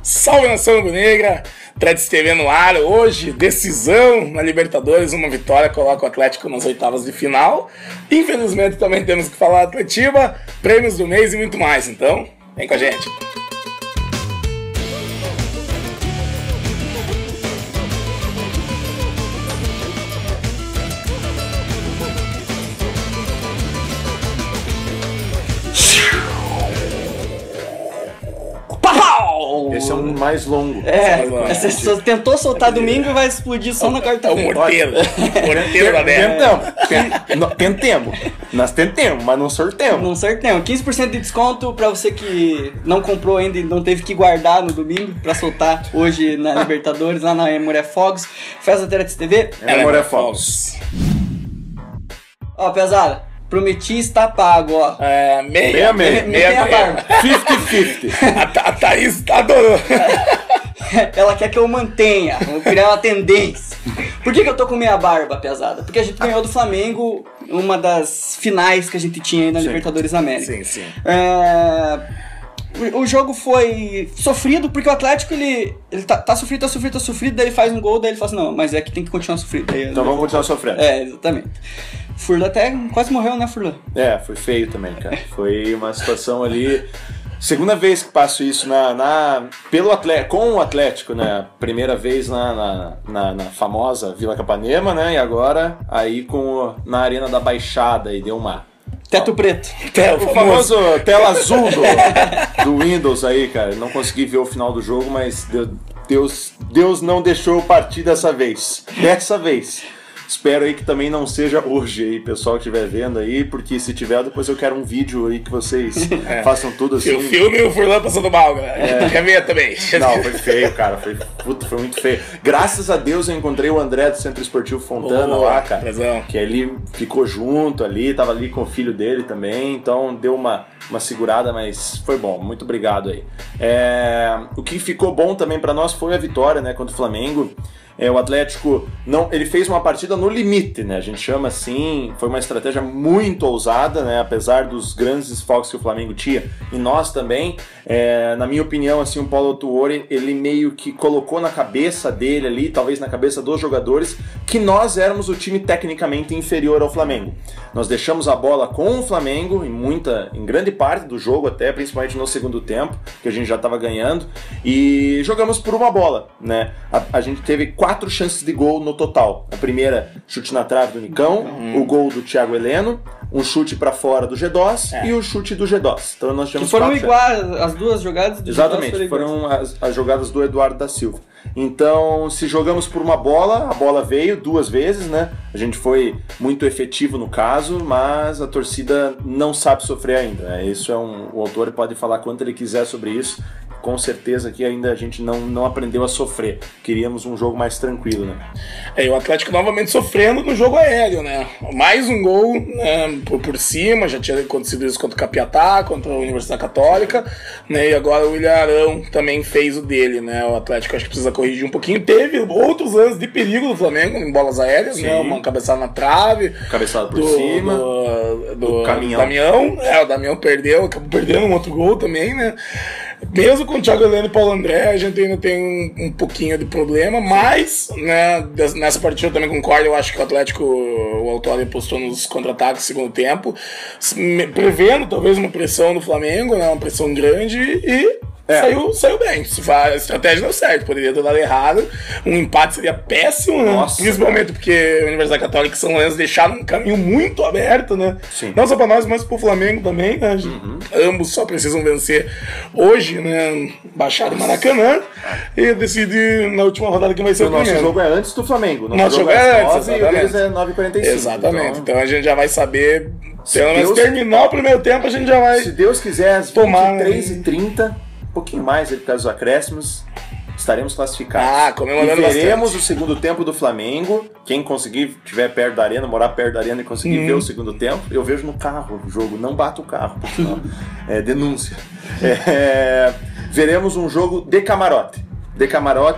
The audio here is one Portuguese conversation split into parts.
Salve nação rubro-negra, Atlético TV no ar. Hoje, decisão na Libertadores, uma vitória coloca o Atlético nas oitavas de final. Infelizmente também temos que falar Atletiba, prêmios do mês e muito mais, então vem com a gente. Esse é um mais longo. Você tentou soltar domingo e vai explodir só na quarta-feira. É o morteiro. Morteiro da terra. Tentemos. Nós tentemos, mas não sorteamos. Não sorteamos. 15% de desconto pra você que não comprou ainda e não teve que guardar no domingo pra soltar hoje na Libertadores, lá na Emoré Fogos. Festa Atlético TV. Emoré Fogos. Ó, pesada. Prometi estar pago, ó. Meia barba. 50-50. A Thaís tá adorando. Ela quer que eu mantenha, vou criar uma tendência. Por que eu tô com meia barba, pesada? Porque a gente ganhou do Flamengo uma das finais que a gente tinha aí na Libertadores América. Sim. O jogo foi sofrido porque o Atlético ele tá sofrido, daí ele faz um gol, daí ele fala assim, não, mas é que tem que continuar sofrido. Então vamos continuar sofrendo. Exatamente. Furlan até quase morreu, né, Furlan? Foi feio também, cara. Foi uma situação ali. Segunda vez que passo isso com o Atlético, né? Primeira vez na famosa Vila Capanema, né? E agora aí na Arena da Baixada e deu uma... Teto preto. O famoso tela azul do Windows aí, cara. Não consegui ver o final do jogo, mas Deus não deixou eu partir dessa vez. Espero aí que também não seja hoje aí, pessoal que estiver vendo aí, porque se tiver, depois eu quero um vídeo aí que vocês façam tudo assim. O filme e o Furlan passando mal, galera. Quer ver também? Não, foi feio, cara. Foi muito feio. Graças a Deus eu encontrei o André do Centro Esportivo Fontana lá, cara. Razão. Que ele ficou junto ali, tava ali com o filho dele também, então deu uma segurada, mas foi bom. Muito obrigado aí. O que ficou bom também pra nós foi a vitória, né, contra o Flamengo. O Atlético, ele fez uma partida no limite, né? A gente chama assim, foi uma estratégia muito ousada, né? Apesar dos grandes desfalques que o Flamengo tinha, e nós também, na minha opinião, assim, o Paulo Tuori, ele meio que colocou na cabeça dele ali, talvez na cabeça dos jogadores, que nós éramos o time tecnicamente inferior ao Flamengo. Nós deixamos a bola com o Flamengo, em grande parte do jogo até, principalmente no segundo tempo, que a gente já estava ganhando, e jogamos por uma bola, né? A gente teve 4 chances de gol no total. A primeira, chute na trave do Nicão, o gol do Thiago Heleno, um chute pra fora do G2 e o chute do G2. Então nós tivemos que foram iguais, as duas jogadas do Exatamente, foram as jogadas do Eduardo da Silva. Então, se jogamos por uma bola, a bola veio 2 vezes, né? A gente foi muito efetivo no caso, mas a torcida não sabe sofrer ainda, né? Isso o autor pode falar quanto ele quiser sobre isso. Com certeza que ainda a gente não aprendeu a sofrer. Queríamos um jogo mais tranquilo, né? E o Atlético novamente sofrendo no jogo aéreo, né? Mais um gol, né, por cima, já tinha acontecido isso contra o Capiatá, contra a Universidade Católica, né? E agora o Ilharão também fez o dele, né? O Atlético acho que precisa corrigir um pouquinho. Teve outros lances de perigo do Flamengo em bolas aéreas, né? Uma cabeçada na trave. Cabeçada por cima. Do Damião. O Damião acabou perdendo um outro gol também, né? Mesmo com o Thiago Heleno e Paulo André, a gente ainda tem um pouquinho de problema, mas, né, nessa partida eu também concordo. Eu acho que o Atlético, o Autório apostou nos contra-ataques no segundo tempo, prevendo talvez uma pressão no Flamengo, né, uma pressão grande, e saiu bem. A estratégia deu certo, poderia ter dado errado. Um empate seria péssimo, né? Principalmente porque a Universidade Católica e São Lourenço deixaram um caminho muito aberto, né? Sim. Não só pra nós, mas pro Flamengo também, né? Ambos só precisam vencer hoje, né? Baixar o Maracanã e decidir na última rodada quem vai ser o primeiro. Nosso jogo é antes do Flamengo. Nosso jogo é antes, e o deles é 9h45. Exatamente. Então a gente já vai saber, pelo menos terminar o primeiro tempo, a gente já vai. Se Deus quiser, às 23h30, um pouquinho mais por causa dos acréscimos, estaremos classificados. Comemorando e veremos bastante o segundo tempo do Flamengo. Quem conseguir, estiver perto da arena, morar perto da arena e conseguir ver o segundo tempo, eu vejo no carro o jogo, não bato o carro, denúncia. Veremos um jogo de camarote.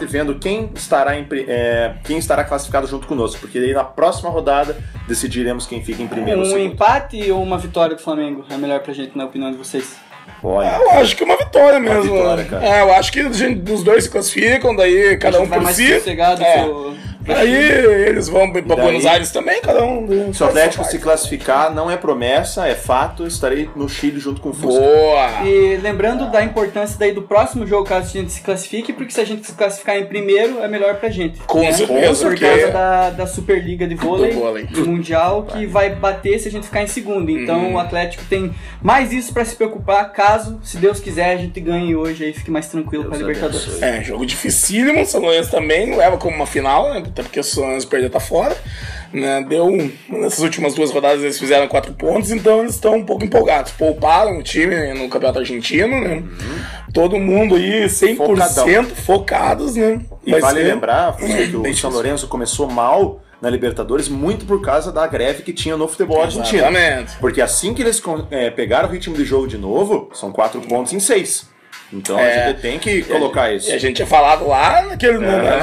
Vendo quem estará classificado junto conosco, porque aí na próxima rodada decidiremos quem fica em primeiro ou segundo. Um empate ou uma vitória do Flamengo é melhor pra gente, na opinião de vocês? Olha, eu acho que é uma vitória mesmo. Vitória, cara. Eu acho que os dois se classificam, daí cada um por si. Aí eles vão para Buenos Aires também, cada um. Se o Atlético se classificar, não é promessa, é fato, estarei no Chile junto com o Fusca. Boa! E lembrando da importância daí do próximo jogo, caso a gente se classifique, porque se a gente se classificar em primeiro, é melhor pra gente. Com certeza. Por causa da Superliga de vôlei, do Mundial, que vai bater se a gente ficar em segundo. Então o Atlético tem mais isso pra se preocupar, caso, se Deus quiser, a gente ganhe hoje aí, fique mais tranquilo pra Libertadores. Jogo dificílimo, São Lourenço também leva como uma final, né? Até porque o São Lourenço perder tá fora, né? Nessas últimas 2 rodadas eles fizeram 4 pontos, então eles estão um pouco empolgados. Pouparam o time no Campeonato Argentino, né? Todo mundo aí 100% focados, né? E vale lembrar que o São Lourenço começou mal na Libertadores muito por causa da greve que tinha no futebol argentino. Exatamente. Porque assim que eles pegaram o ritmo de jogo de novo, são 4 pontos em 6. Então a gente tem que colocar isso. E a gente tinha falado lá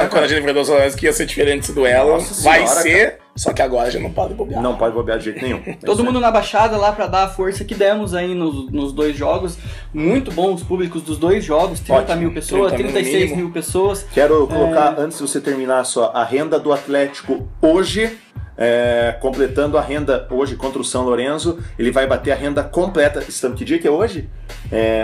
quando a gente enfrentou o São Lourenço que ia ser diferente esse duelo. Vai ser, cara. Só que agora a gente não pode bobear. Não pode bobear de jeito nenhum. Todo mundo na Baixada lá pra dar a força que demos aí nos 2 jogos. Muito bom os públicos dos 2 jogos. 30 mil pessoas, 36 mil pessoas. Quero colocar, antes de você terminar, só a renda do Atlético hoje. Completando a renda hoje contra o São Lourenço, ele vai bater a renda completa. Que dia que é hoje?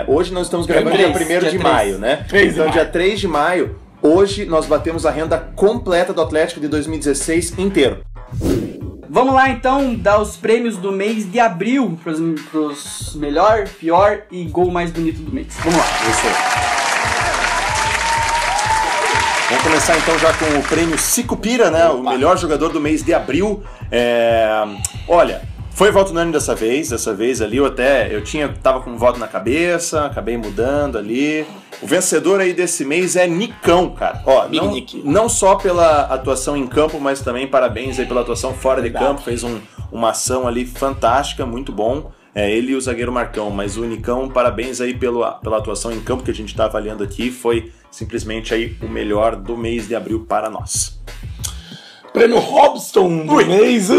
Hoje nós estamos gravando dia 1º de maio, né? Então dia 3 de maio, hoje nós batemos a renda completa do Atlético de 2016 inteiro. Vamos lá então dar os prêmios do mês de abril pros melhor, pior e gol mais bonito do mês. Vamos lá. Isso aí. Vamos começar então já com o prêmio Sicupira, né? O melhor jogador do mês de abril. Olha, foi voto unânime dessa vez ali eu tava com um voto na cabeça, acabei mudando ali. O vencedor aí desse mês é Nicão, cara. Ó, não só pela atuação em campo, mas também parabéns aí pela atuação fora de campo. Fez uma ação ali fantástica, muito bom. Ele e o zagueiro Marcão, mas o Nicão, parabéns aí pela atuação em campo que a gente está avaliando aqui, foi simplesmente aí o melhor do mês de abril para nós. Prêmio Robson do mês,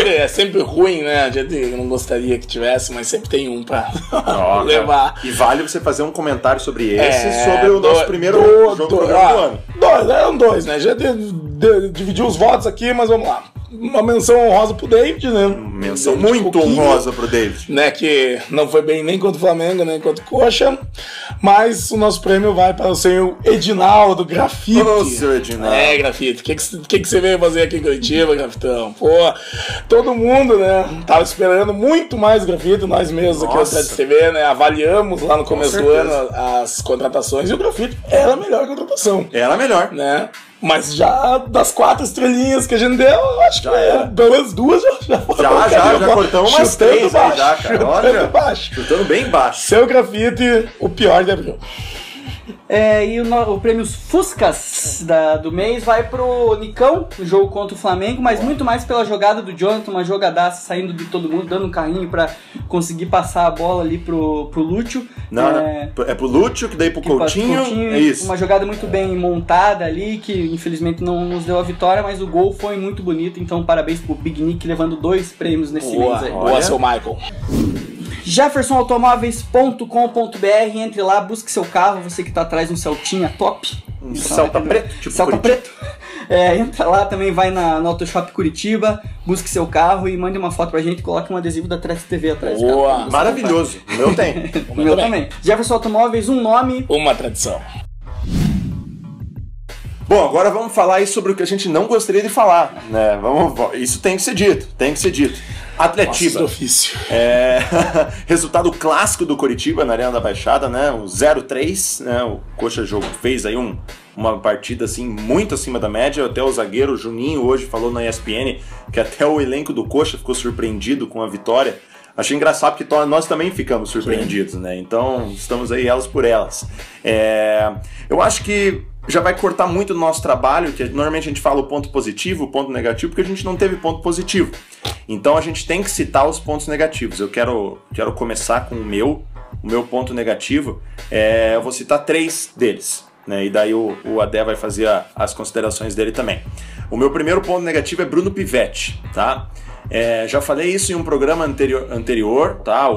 é sempre ruim, né? A gente não gostaria que tivesse, mas sempre tem um pra levar. E vale você fazer um comentário sobre esse, sobre o nosso primeiro jogo do ano. Eram 2, né? Já dividiu os votos aqui, mas vamos lá. Uma menção honrosa pro David, né? Menção muito honrosa pro David. Né, que não foi bem nem contra o Flamengo, nem contra o Coxa. Mas o nosso prêmio vai para o senhor Edinaldo Grafite. Ô, senhor Edinaldo. Grafite. O que você veio fazer aqui em Curitiba, Grafitão? Pô, todo mundo, né, tava esperando muito mais Grafite. Nós mesmos aqui no Atlético TV, né, avaliamos lá no começo do ano as contratações. E o Grafite era a melhor contratação. Era a melhor. Né? Mas já das 4 estrelinhas que a gente deu, eu acho que pelo menos 2 já foram. Já cortamos umas 3 baixo, já, cara. Olha, chutando bem baixo. Seu Grafite, o pior de abril. E o prêmio Fuscas do mês vai pro Nicão, no jogo contra o Flamengo, mas muito mais pela jogada do Jonathan, uma jogadaça saindo de todo mundo, dando um carrinho pra conseguir passar a bola ali pro Lúcio. É pro Lúcio, que daí pro Coutinho, é isso. Uma jogada muito bem montada ali, que infelizmente não nos deu a vitória, mas o gol foi muito bonito, então parabéns pro Big Nick levando 2 prêmios nesse mês aí. Boa, seu Michael. JeffersonAutomóveis.com.br, entre lá, busque seu carro, você que tá atrás de um Celtinha top. Um Celta preto, tipo Celta preto. Entra lá, também vai no Autoshop Curitiba, busque seu carro e mande uma foto pra gente e coloque um adesivo da Atlético TV atrás. Boa, maravilhoso. O meu tem. O meu também. Jefferson Automóveis, um nome, uma tradição. Bom, agora vamos falar aí sobre o que a gente não gostaria de falar, né? Isso tem que ser dito, Atletiba. Nossa, ofício. Resultado clássico do Coritiba na Arena da Baixada, né? O 0-3, né? O Coxa fez aí uma partida assim muito acima da média. Até o zagueiro Juninho hoje falou na ESPN que até o elenco do Coxa ficou surpreendido com a vitória. Achei engraçado porque nós também ficamos surpreendidos, né? Então estamos aí elas por elas. Eu acho que já vai cortar muito do nosso trabalho, que normalmente a gente fala o ponto positivo, o ponto negativo, porque a gente não teve ponto positivo. Então a gente tem que citar os pontos negativos. Eu quero começar com o meu ponto negativo. Eu vou citar 3 deles, né? E daí o Adé vai fazer as considerações dele também. O meu primeiro ponto negativo é Bruno Pivetti, tá? Já falei isso em um programa anterior, tá?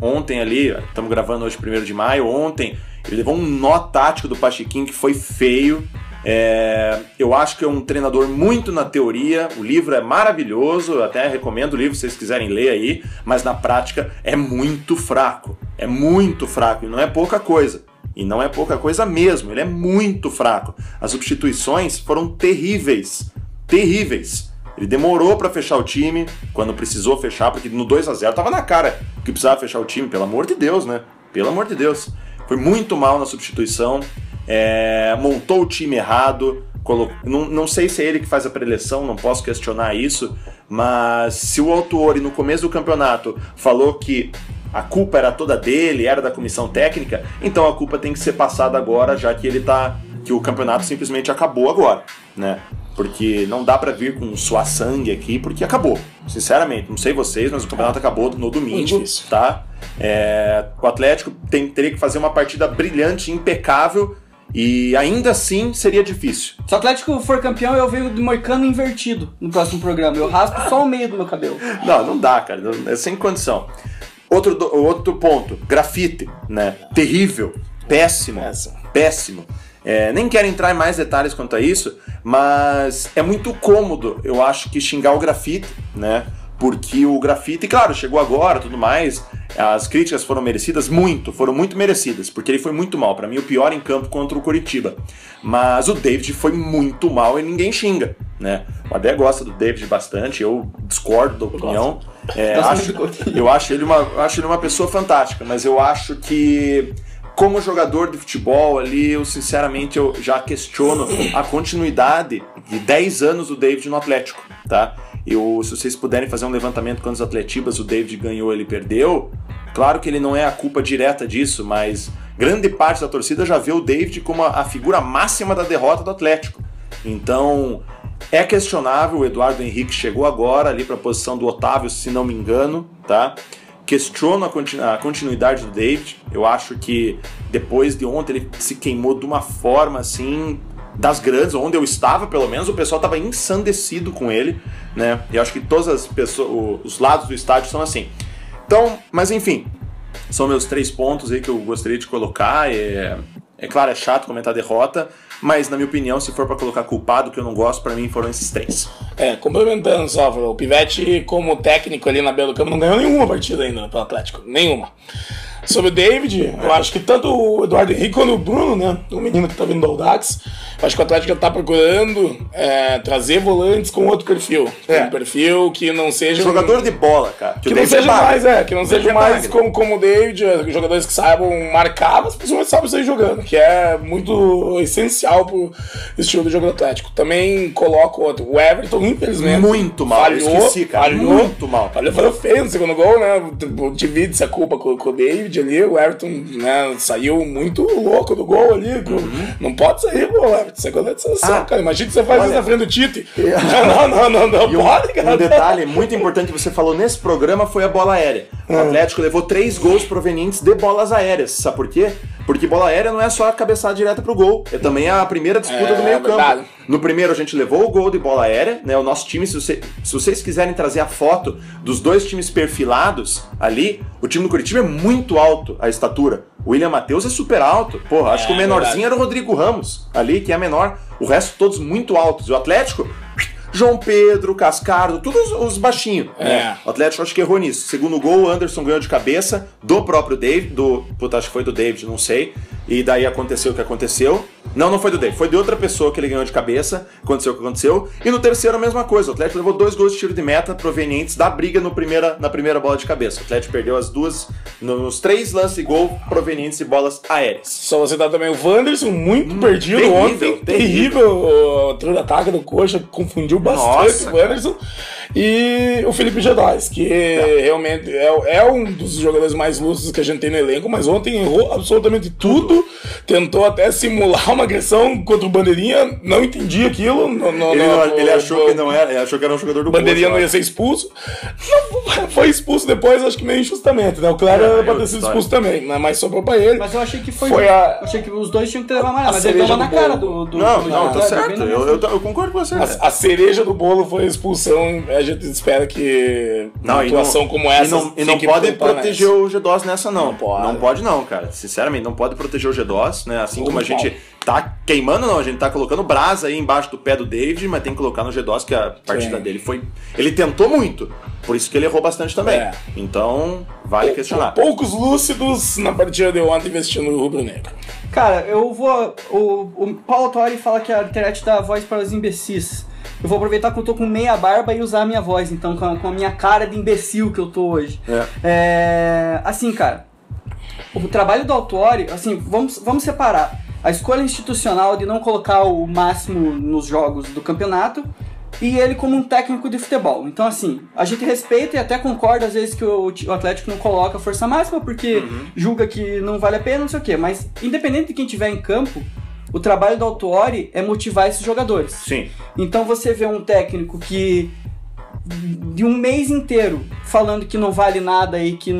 Ontem ali, estamos gravando hoje 1º de maio, ontem ele levou um nó tático do Pachequinho que foi feio. Eu acho que é um treinador muito na teoria, o livro é maravilhoso, eu até recomendo o livro se vocês quiserem ler aí, mas na prática é muito fraco, e não é pouca coisa. E não é pouca coisa mesmo, ele é muito fraco. As substituições foram terríveis. Ele demorou pra fechar o time, quando precisou fechar, porque no 2-0 tava na cara que precisava fechar o time, pelo amor de Deus, né? Pelo amor de Deus. Foi muito mal na substituição, montou o time errado, não sei se é ele que faz a preleção, não posso questionar isso, mas se o Autuori no começo do campeonato falou que a culpa era toda dele, era da comissão técnica, então a culpa tem que ser passada agora, já que que o campeonato simplesmente acabou agora, né? Porque não dá pra vir com suar sangue aqui, porque acabou. Sinceramente, não sei vocês, mas o campeonato acabou no domingo, tá? O Atlético teria que fazer uma partida brilhante, impecável, e ainda assim seria difícil. Se o Atlético for campeão, eu venho de moicano invertido no próximo programa. Eu raspo só o meio do meu cabelo. Não dá, cara. É sem condição. Outro ponto, grafite, né? Terrível, péssimo. Nem quero entrar em mais detalhes quanto a isso, mas é muito cômodo, eu acho, que xingar o grafite, né? Porque o grafite, claro, chegou agora, tudo mais, as críticas foram muito merecidas, porque ele foi muito mal, pra mim o pior em campo contra o Coritiba. Mas o David foi muito mal e ninguém xinga, né? O Adé gosta do David bastante, eu discordo da opinião. Eu acho ele uma pessoa fantástica, mas eu acho que como jogador de futebol ali, sinceramente eu já questiono a continuidade de 10 anos do David no Atlético, tá? Se vocês puderem fazer um levantamento quantos Atletibas o David ganhou, ele perdeu, claro que ele não é a culpa direta disso, mas grande parte da torcida já vê o David como a figura máxima da derrota do Atlético. Então, é questionável, o Eduardo Henrique chegou agora ali para a posição do Otávio, se não me engano, tá? Questiono a continuidade do David. Eu acho que depois de ontem ele se queimou de uma forma assim das grandes, onde eu estava pelo menos, o pessoal estava ensandecido com ele, né? Eu acho que todas as pessoas, os lados do estádio são assim. Então, mas enfim, são meus 3 pontos aí que eu gostaria de colocar. É claro, é chato comentar derrota, mas na minha opinião, se for pra colocar culpado, que eu não gosto, pra mim foram esses 3. Complementando só, o Pivetti como técnico ali na beira do campo não ganhou nenhuma partida ainda pelo Atlético, nenhuma. Sobre o David, eu acho que tanto o Eduardo Henrique quanto o Bruno, né, o menino que tá vindo do Audax, eu acho que o Atlético já tá procurando trazer volantes com outro perfil. Um perfil que não seja... Jogador de bola, cara. Que não seja mais, que não seja mais como o David, jogadores que saibam marcar, mas principalmente sabem sair jogando, que é muito essencial pro estilo do jogo do Atlético. Também coloco o Everton, infelizmente. Muito mal, muito mal. Falhou feio no segundo gol, né? Divide-se a culpa com o David ali, o Everton, né, saiu muito louco do gol ali. Não pode sair, pô, Everton. Isso é goleiro de seleção, cara. Imagina que você faz isso na frente do Tite. Não pode, cara. Um detalhe muito importante que você falou nesse programa foi a bola aérea. O Atlético levou 3 gols provenientes de bolas aéreas. Sabe por quê? Porque bola aérea não é só a cabeçada direta pro gol, é também a primeira disputa do meio campo. No primeiro a gente levou o gol de bola aérea, né? O nosso time, se vocês quiserem trazer a foto dos 2 times perfilados ali, o time do Coritiba é muito alto, a estatura. O William Matheus é super alto. Porra, acho que o menorzinho era o Rodrigo Ramos, ali, que é menor. O resto todos muito altos. E o Atlético... João Pedro, Cascardo, todos os baixinhos. Né? O Atlético acho que errou nisso. Segundo gol, o Anderson ganhou de cabeça do próprio David, acho que foi do David, não sei. E daí aconteceu o que aconteceu. Não foi do David, foi de outra pessoa que ele ganhou de cabeça, aconteceu o que aconteceu. E no terceiro a mesma coisa, o Atlético levou 2 gols de tiro de meta provenientes da briga na primeira bola de cabeça. O Atlético perdeu as 2 nos 3 lances de gol provenientes de bolas aéreas. Só você dá também o Wanderson, muito perdido ontem. Terrível. O trio de ataque do Coxa confundiu bastante o Wanderson. E o Felipe Gedóis, que realmente é um dos jogadores mais lúcidos que a gente tem no elenco, mas ontem errou absolutamente tudo. Tentou até simular uma agressão contra o Bandeirinha, não entendi aquilo. Ele achou que não era, ele achou que era um jogador do Bandeirinha não ia ser expulso. Foi expulso depois, acho que meio injustamente, né? O Kleber era pra ter sido expulso também, né? Mas sobrou pra ele. Mas eu achei que achei que os dois tinham que ter levado amarelo, mas ele toma na cara do Não, tá certo. Eu concordo com você. A cereja do bolo foi a expulsão. A gente espera que uma atuação como essa. E não pode proteger o G2 nessa, não. Não pode, não, cara. Sinceramente, não pode proteger o G2, né? Assim como a gente tá queimando, não. A gente tá colocando brasa aí embaixo do pé do David, mas tem que colocar no G2, que a partida dele foi. Ele tentou muito. Por isso que ele errou bastante também. Então, vale questionar. Poucos lúcidos na partida de ontem investindo no rubro-negro. Cara, eu vou... O Paulo Tori fala que a internet dá voz para os imbecis. Eu vou aproveitar que eu tô com meia barba e usar a minha voz, então, com a minha cara de imbecil que eu tô hoje. Assim, cara, o trabalho do Autori, assim, vamos separar. A escolha institucional de não colocar o máximo nos jogos do campeonato e ele como um técnico de futebol. Então, assim, a gente respeita e até concorda às vezes que o Atlético não coloca força máxima porque julga que não vale a pena, não sei o quê. Mas, independente de quem estiver em campo, o trabalho do Autori é motivar esses jogadores. Sim. Então, você vê um técnico que de um mês inteiro falando que não vale nada e que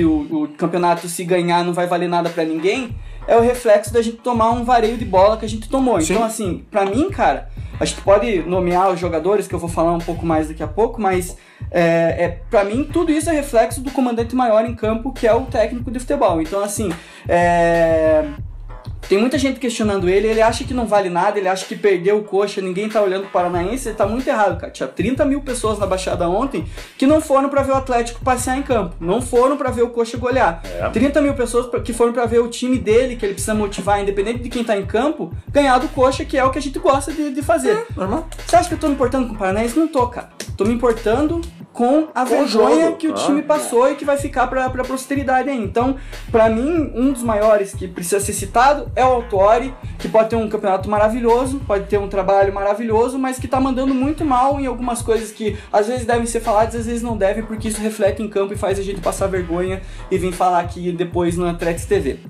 o campeonato, se ganhar, não vai valer nada pra ninguém, é o reflexo da gente tomar um vareio de bola que a gente tomou. Sim. Então, assim, pra mim, cara, a gente pode nomear os jogadores, que eu vou falar um pouco mais daqui a pouco, mas pra mim tudo isso é reflexo do comandante maior em campo, que é o técnico de futebol. Então, assim, tem muita gente questionando ele acha que não vale nada, ele acha que perdeu o Coxa, ninguém tá olhando pro Paranaense, ele tá muito errado, cara. Tinha 30 mil pessoas na Baixada ontem que não foram pra ver o Atlético passear em campo, não foram pra ver o Coxa golear. 30 mil pessoas que foram pra ver o time dele, que ele precisa motivar, independente de quem tá em campo, ganhar do Coxa, que é o que a gente gosta de fazer. Normal. Você acha que eu tô me importando com o Paranaense? Não tô, cara. Tô me importando com a vergonha que o time passou e que vai ficar pra posteridade aí. Então, pra mim, um dos maiores que precisa ser citado é o Autori, que pode ter um campeonato maravilhoso, pode ter um trabalho maravilhoso, mas que tá mandando muito mal em algumas coisas que às vezes devem ser faladas, às vezes não devem, porque isso reflete em campo e faz a gente passar vergonha e vir falar aqui depois no Atlético TV.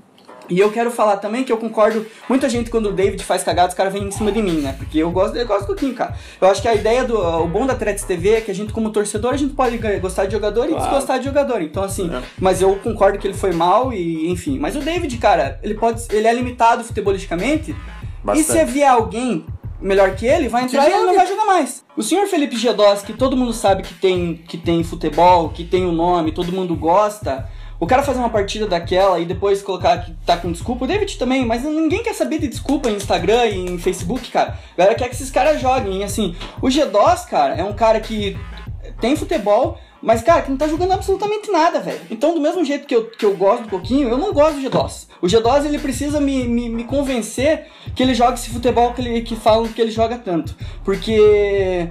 E eu quero falar também que eu concordo, muita gente quando o David faz cagada, os caras vêm em cima de mim, né? Porque eu gosto um pouquinho, cara. Eu acho que a ideia o bom da Atlético TV é que a gente, como torcedor, a gente pode gostar de jogador e desgostar de jogador. Então, assim, mas eu concordo que ele foi mal e, enfim. Mas o David, cara, ele é limitado futebolisticamente. Bastante. E se vier alguém melhor que ele, vai entrar e ele não vai jogar mais. O senhor Felipe G2, que todo mundo sabe que tem futebol, que tem o nome, todo mundo gosta... O cara fazer uma partida daquela e depois colocar que tá com desculpa, o David também, mas ninguém quer saber de desculpa em Instagram e em Facebook, cara. A galera quer que esses caras joguem, assim. O G2, cara, é um cara que tem futebol, mas, cara, que não tá jogando absolutamente nada, velho. Então, do mesmo jeito que eu gosto do Coquinho, eu não gosto do G2. O G2, ele precisa me convencer que ele joga esse futebol que falam que ele joga tanto. Porque...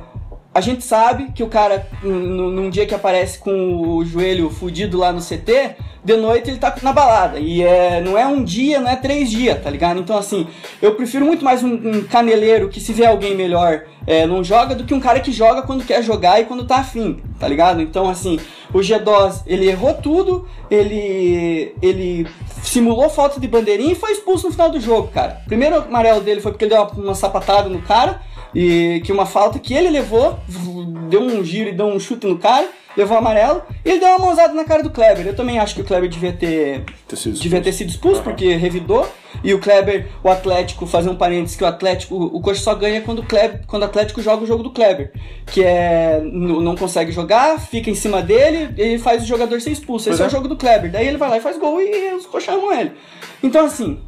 a gente sabe que o cara, num dia que aparece com o joelho fudido lá no CT, de noite ele tá na balada. E não é um dia, não é 3 dias, tá ligado? Então, assim, eu prefiro muito mais um caneleiro que, se vê alguém melhor, não joga, do que um cara que joga quando quer jogar e quando tá afim, tá ligado? Então, assim, o G2, ele errou tudo, ele simulou falta de bandeirinha e foi expulso no final do jogo, cara. O primeiro amarelo dele foi porque ele deu uma sapatada no cara, e que uma falta que ele levou, deu um giro e deu um chute no cara, levou amarelo, e ele deu uma mãozada na cara do Kleber. Eu também acho que o Kleber devia ter sido expulso, porque revidou, e o Kleber, o Atlético, fazer um parênteses, que o Coxa só ganha quando o Atlético joga o jogo do Kleber, que não consegue jogar, fica em cima dele, ele faz o jogador ser expulso. Esse é o jogo do Kleber, daí ele vai lá e faz gol e os Coxa amam ele. Então, assim,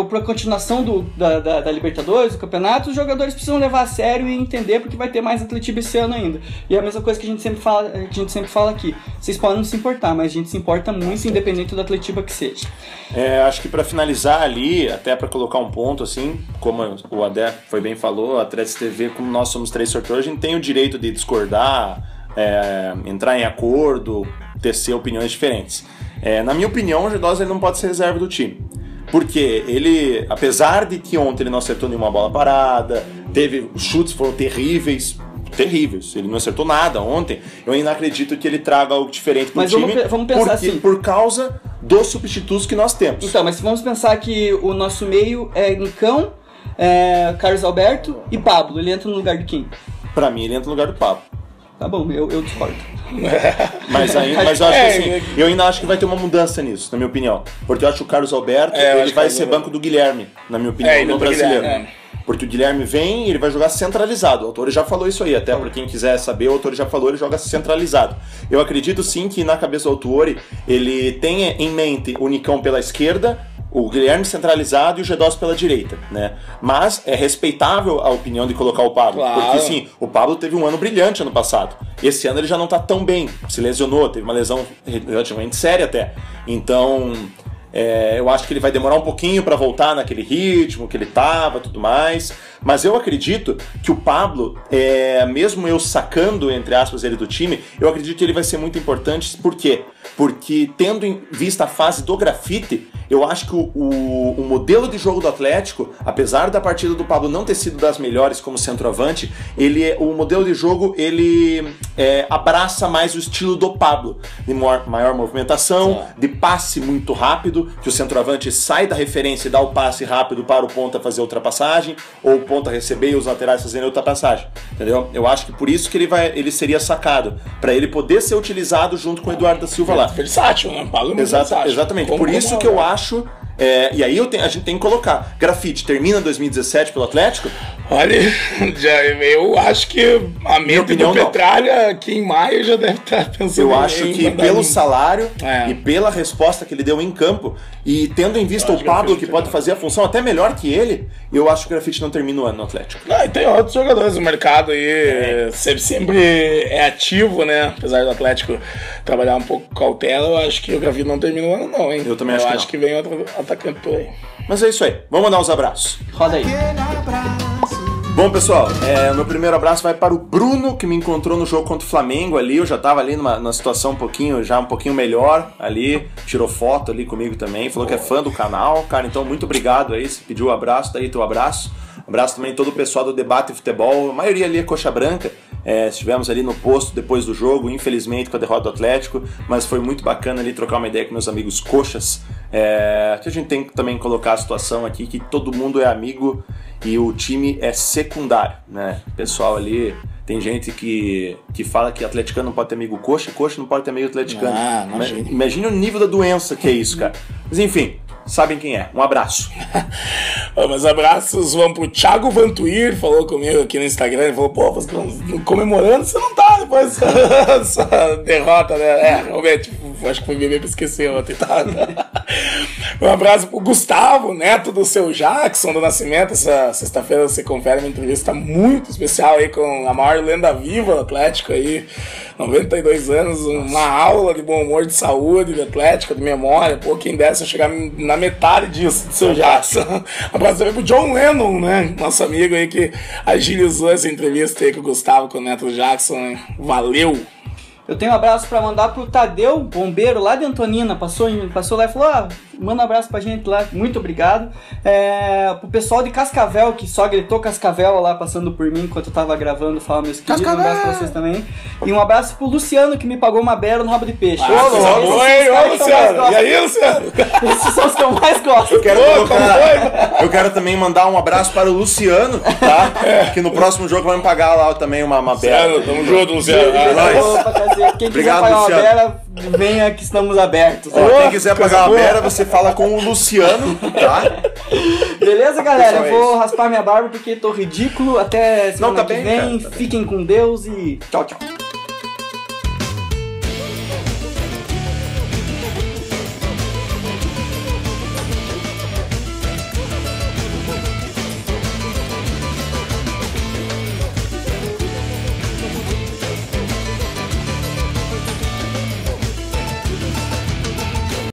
pra continuação da Libertadores, do campeonato, os jogadores precisam levar a sério e entender, porque vai ter mais Atletiba esse ano ainda. E é a mesma coisa que a gente sempre fala aqui. Vocês podem não se importar, mas a gente se importa muito, independente do Atletiba que seja. Acho que pra finalizar ali, até pra colocar um ponto, assim, como o Adé foi bem falou, a Atlético TV, como nós somos 3 sorteiros, a gente tem o direito de discordar, entrar em acordo, tecer opiniões diferentes. Na minha opinião, o G2 ele não pode ser reserva do time. Porque ele, apesar de que ontem ele não acertou nenhuma bola parada, os chutes foram terríveis, ele não acertou nada ontem, eu ainda acredito que ele traga algo diferente pro time. Mas vamos pensar assim, por causa dos substitutos que nós temos. Então, mas vamos pensar que o nosso meio é Nicão, Carlos Alberto e Pablo. Ele entra no lugar de quem? Pra mim, ele entra no lugar do Pablo. Tá bom, eu discordo. Mas eu acho que assim, eu ainda acho que vai ter uma mudança nisso, na minha opinião. Porque eu acho que o Carlos Alberto ele vai ser banco do Guilherme, na minha opinião, no brasileiro. Porque o Guilherme vem e ele vai jogar centralizado. O Autori já falou isso aí, até para quem quiser saber, o Autori já falou, ele joga centralizado. Eu acredito sim que na cabeça do Autori ele tenha em mente o Nicão pela esquerda, o Guilherme centralizado e o Gedós pela direita, né? Mas é respeitável a opinião de colocar o Pablo. Claro. Porque sim, o Pablo teve um ano brilhante ano passado. Esse ano ele já não tá tão bem, se lesionou, teve uma lesão relativamente séria até. Então... eu acho que ele vai demorar um pouquinho para voltar naquele ritmo que ele tava, tudo mais. Mas eu acredito que o Pablo, mesmo eu sacando, entre aspas, ele do time, eu acredito que ele vai ser muito importante. Por quê? Porque tendo em vista a fase do Grafite, eu acho que o modelo de jogo do Atlético, apesar da partida do Pablo não ter sido das melhores como centroavante, o modelo de jogo ele abraça mais o estilo do Pablo, de maior movimentação, de passe muito rápido, que o centroavante sai da referência e dá o passe rápido para o ponta fazer ultrapassagem, ou o ponta receber e os laterais fazerem ultrapassagem, entendeu? Eu acho que por isso que ele seria sacado, para ele poder ser utilizado junto com o Eduardo da Silva lá. Versátil, né? Pablo é muito versátil. Exatamente, por isso que eu acho... e aí a gente tem que colocar. Grafite termina 2017 pelo Atlético? Olha, eu acho que a mente do Petralha aqui em maio já deve estar pensando. Eu acho que pelo salário e pela resposta que ele deu em campo, e tendo em vista o Pablo que pode fazer a função até melhor que ele, eu acho que o Grafite não termina o ano no Atlético. E tem outros jogadores no mercado aí, sempre é ativo, né? Apesar do Atlético trabalhar um pouco com cautela, eu acho que o Grafite não termina o ano não, hein? Eu também acho que vem outro atacante por aí. Mas é isso aí, vamos mandar uns abraços. Roda aí. Bom, pessoal, meu primeiro abraço vai para o Bruno, que me encontrou no jogo contra o Flamengo ali. Eu já estava ali numa situação um pouquinho melhor ali, tirou foto ali comigo também, falou que é fã do canal. Cara, então muito obrigado aí, você pediu o abraço, tá aí teu abraço. Abraço também todo o pessoal do Debate Futebol, a maioria ali é coxa branca. Estivemos ali no posto depois do jogo, infelizmente com a derrota do Atlético, mas foi muito bacana ali trocar uma ideia com meus amigos coxas. Que a gente tem que também colocar a situação aqui que todo mundo é amigo e o time é secundário, né? Pessoal ali, tem gente que fala que atleticano não pode ter amigo coxa, coxa não pode ter amigo atleticano. Imagina o nível da doença que é isso, cara. Mas enfim, sabem quem é. Um abraço. Meus abraços vão pro Thiago Vantuir, falou comigo aqui no Instagram, ele falou, pô, comemorando, você não tá depois dessa derrota, né? Realmente, acho que foi beber pra esquecer ontem, tá? Um abraço pro Gustavo, neto do seu Jackson do Nascimento. Essa sexta-feira você confere uma entrevista muito especial aí com a maior lenda viva do Atlético aí, 92 anos, uma aula de bom humor, de saúde, de Atlético, de memória. Pô, quem desse eu chegar na metade disso, do seu Jackson. Um abraço também pro John Lennon, né? Nosso amigo aí que agilizou essa entrevista aí com o Gustavo, com o neto do Jackson. Valeu! Eu tenho um abraço pra mandar pro Tadeu, bombeiro lá de Antonina, passou lá e falou, manda um abraço pra gente lá, muito obrigado. Pro pessoal de Cascavel, que só gritou Cascavel lá, passando por mim enquanto eu tava gravando, fala meus queridos, um abraço pra vocês também. E um abraço pro Luciano, que me pagou uma beira no rabo de peixe. Luciano! E aí, Luciano? Esses são os que eu mais gosto. Eu quero também mandar um abraço para o Luciano, tá? Que no próximo jogo vai me pagar lá também uma beira. Luciano, tamo junto, Luciano. Quem quiser pagar uma beira, venha que estamos abertos. Quem quiser pagar uma beira, você fala com o Luciano, tá? Beleza, galera? Eu vou raspar minha barba porque tô ridículo. Até semana que vem. Fiquem com Deus e tchau, tchau.